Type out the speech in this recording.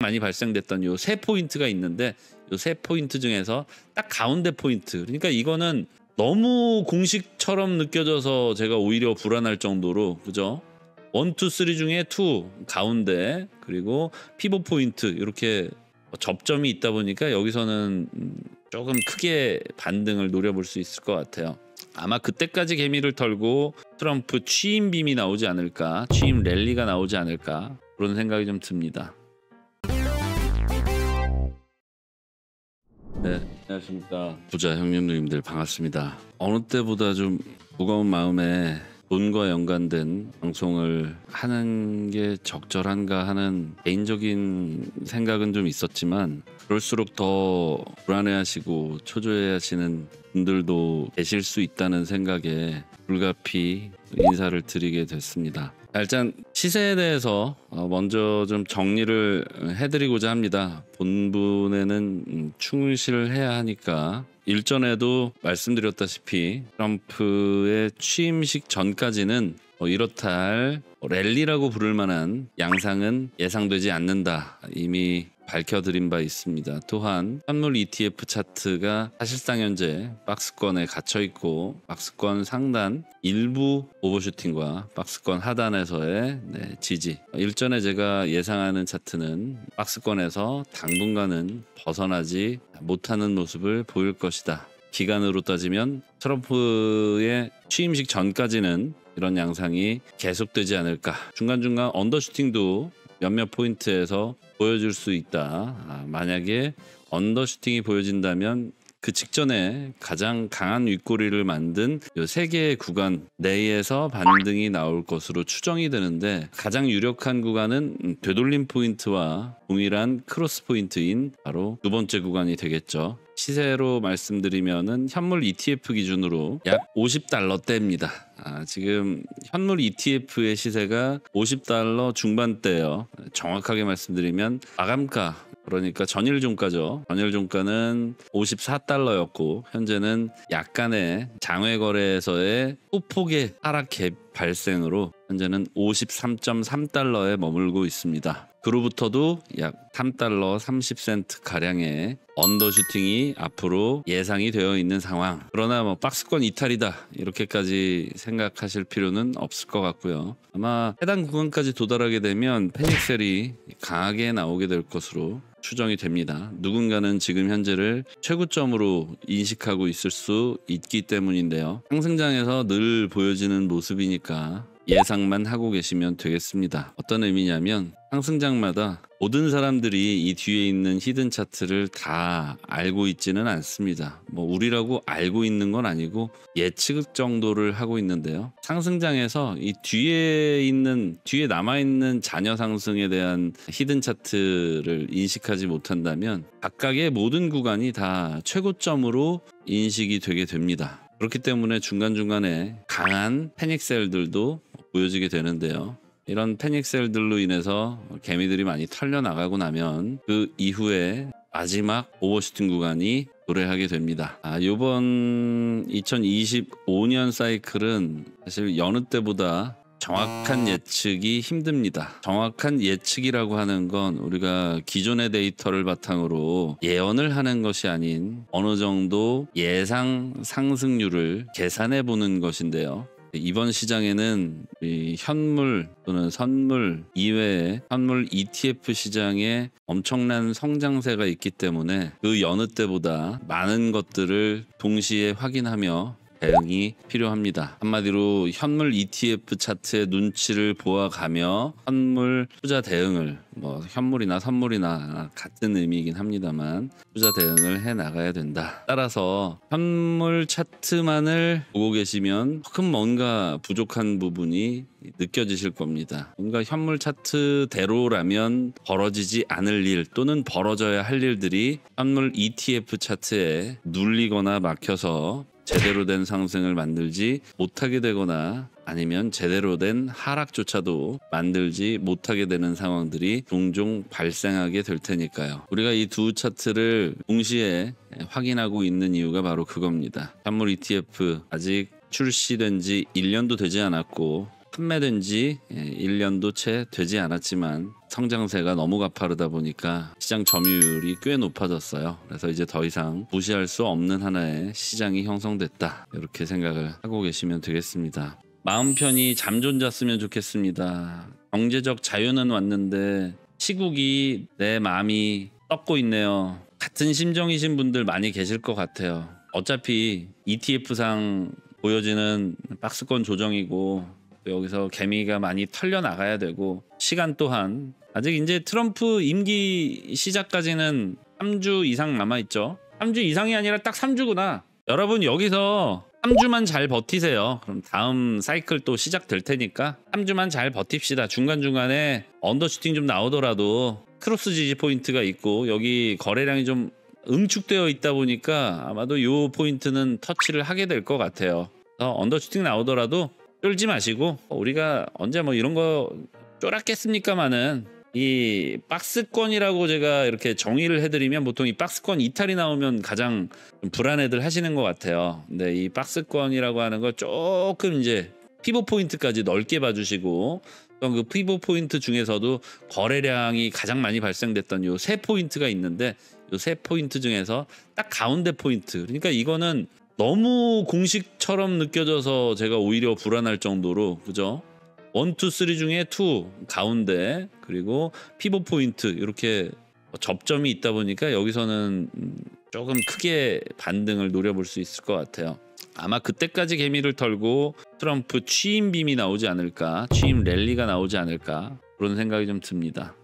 많이 발생됐던 요 세 포인트가 있는데 요 세 포인트 중에서 딱 가운데 포인트, 그러니까 이거는 너무 공식처럼 느껴져서 제가 오히려 불안할 정도로, 그죠? 1, 2, 3 중에 2 가운데, 그리고 피벗 포인트 이렇게 접점이 있다 보니까 여기서는 조금 크게 반등을 노려볼 수 있을 것 같아요. 아마 그때까지 개미를 털고 트럼프 취임 빔이 나오지 않을까, 취임 랠리가 나오지 않을까, 그런 생각이 좀 듭니다. 네, 안녕하십니까 부자 형님들, 반갑습니다. 어느 때보다 좀 무거운 마음에 돈과 연관된 방송을 하는 게 적절한가 하는 개인적인 생각은 좀 있었지만, 그럴수록 더 불안해하시고 초조해하시는 분들도 계실 수 있다는 생각에 불가피 인사를 드리게 됐습니다. 일단 시세에 대해서 먼저 좀 정리를 해드리고자 합니다. 본분에는 충실을 해야 하니까. 일전에도 말씀드렸다시피 트럼프의 취임식 전까지는 이렇다 할 랠리라고 부를 만한 양상은 예상되지 않는다, 이미 밝혀드린 바 있습니다. 또한 현물 ETF 차트가 사실상 현재 박스권에 갇혀있고, 박스권 상단 일부 오버슈팅과 박스권 하단에서의 지지, 일전에 제가 예상하는 차트는 박스권에서 당분간은 벗어나지 못하는 모습을 보일 것이다. 기간으로 따지면 트럼프의 취임식 전까지는 이런 양상이 계속되지 않을까. 중간중간 언더슈팅도 몇몇 포인트에서 보여줄 수 있다. 만약에 언더슈팅이 보여진다면 그 직전에 가장 강한 윗꼬리를 만든 이 세 개의 구간 내에서 반등이 나올 것으로 추정이 되는데, 가장 유력한 구간은 되돌림 포인트와 동일한 크로스 포인트인 바로 두 번째 구간이 되겠죠. 시세로 말씀드리면은 현물 ETF 기준으로 약 $50대입니다. 지금 현물 ETF의 시세가 $50 중반대예요. 정확하게 말씀드리면 마감가, 그러니까 전일 종가죠. 전일 종가는 $54였고 현재는 약간의 장외 거래에서의 소폭의 하락 갭 발생으로 현재는 $53.3에 머물고 있습니다. 그로부터도 약 $3 30센트 가량의 언더슈팅이 앞으로 예상이 되어 있는 상황. 그러나 뭐 박스권 이탈이다 이렇게까지 생각하실 필요는 없을 것 같고요. 아마 해당 구간까지 도달하게 되면 패닉셀이 강하게 나오게 될 것으로 추정이 됩니다. 누군가는 지금 현재를 최고점으로 인식하고 있을 수 있기 때문인데요. 상승장에서 늘 보여지는 모습이니까 예상만 하고 계시면 되겠습니다. 어떤 의미냐면 상승장마다 모든 사람들이 이 뒤에 있는 히든 차트를 다 알고 있지는 않습니다. 뭐 우리라고 알고 있는 건 아니고 예측 정도를 하고 있는데요. 상승장에서 이 뒤에 남아있는 잔여 상승에 대한 히든 차트를 인식하지 못한다면 각각의 모든 구간이 다 최고점으로 인식이 되게 됩니다. 그렇기 때문에 중간중간에 강한 패닉셀들도 보여지게 되는데요. 이런 패닉셀들로 인해서 개미들이 많이 털려나가고 나면 그 이후에 마지막 오버슈팅 구간이 도래하게 됩니다. 이번 2025년 사이클은 사실 여느 때보다 정확한 예측이 힘듭니다. 정확한 예측이라고 하는 건 우리가 기존의 데이터를 바탕으로 예언을 하는 것이 아닌 어느 정도 예상 상승률을 계산해 보는 것인데요. 이번 시장에는 이 현물 또는 선물 이외에 현물 ETF 시장에 엄청난 성장세가 있기 때문에 그 여느 때보다 많은 것들을 동시에 확인하며 대응이 필요합니다. 한마디로 현물 ETF 차트의 눈치를 보아가며 현물 투자 대응을, 뭐 현물이나 선물이나 같은 의미이긴 합니다만 투자 대응을 해 나가야 된다. 따라서 현물 차트만을 보고 계시면 조금 뭔가 부족한 부분이 느껴지실 겁니다. 뭔가 현물 차트대로라면 벌어지지 않을 일 또는 벌어져야 할 일들이 현물 ETF 차트에 눌리거나 막혀서 제대로 된 상승을 만들지 못하게 되거나 아니면 제대로 된 하락조차도 만들지 못하게 되는 상황들이 종종 발생하게 될 테니까요. 우리가 이 두 차트를 동시에 확인하고 있는 이유가 바로 그겁니다. 현물 ETF 아직 출시된 지 1년도 되지 않았고 판매된 지 1년도 채 되지 않았지만 성장세가 너무 가파르다 보니까 시장 점유율이 꽤 높아졌어요. 그래서 이제 더 이상 무시할 수 없는 하나의 시장이 형성됐다, 이렇게 생각을 하고 계시면 되겠습니다. 마음 편히 잠 좀 잤으면 좋겠습니다. 경제적 자유는 왔는데 시국이 내 마음이 썩고 있네요. 같은 심정이신 분들 많이 계실 것 같아요. 어차피 ETF상 보여지는 박스권 조정이고 여기서 개미가 많이 털려 나가야 되고, 시간 또한 아직 이제 트럼프 임기 시작까지는 3주 이상 남아있죠. 3주 이상이 아니라 딱 3주구나. 여러분 여기서 3주만 잘 버티세요. 그럼 다음 사이클 또 시작될 테니까 3주만 잘 버팁시다. 중간중간에 언더슈팅 좀 나오더라도 크로스 지지 포인트가 있고 여기 거래량이 좀 응축되어 있다 보니까 아마도 요 포인트는 터치를 하게 될 것 같아요. 언더슈팅 나오더라도 쫄지 마시고, 우리가 언제 뭐 이런 거 쫄았겠습니까마는 이 박스권이라고 제가 이렇게 정의를 해드리면 보통 이 박스권 이탈이 나오면 가장 좀 불안해들 하시는 것 같아요. 근데 이 박스권이라고 하는 거 조금 이제 피벗 포인트까지 넓게 봐주시고, 그 피벗 포인트 중에서도 거래량이 가장 많이 발생됐던 요 세 포인트가 있는데 요 세 포인트 중에서 딱 가운데 포인트, 그러니까 이거는 너무 공식처럼 느껴져서 제가 오히려 불안할 정도로, 그죠? 1, 2, 3 중에 2 가운데, 그리고 피벗 포인트 이렇게 접점이 있다 보니까 여기서는 조금 크게 반등을 노려볼 수 있을 것 같아요. 아마 그때까지 개미를 털고 트럼프 취임 빔이 나오지 않을까, 취임 랠리가 나오지 않을까, 그런 생각이 좀 듭니다.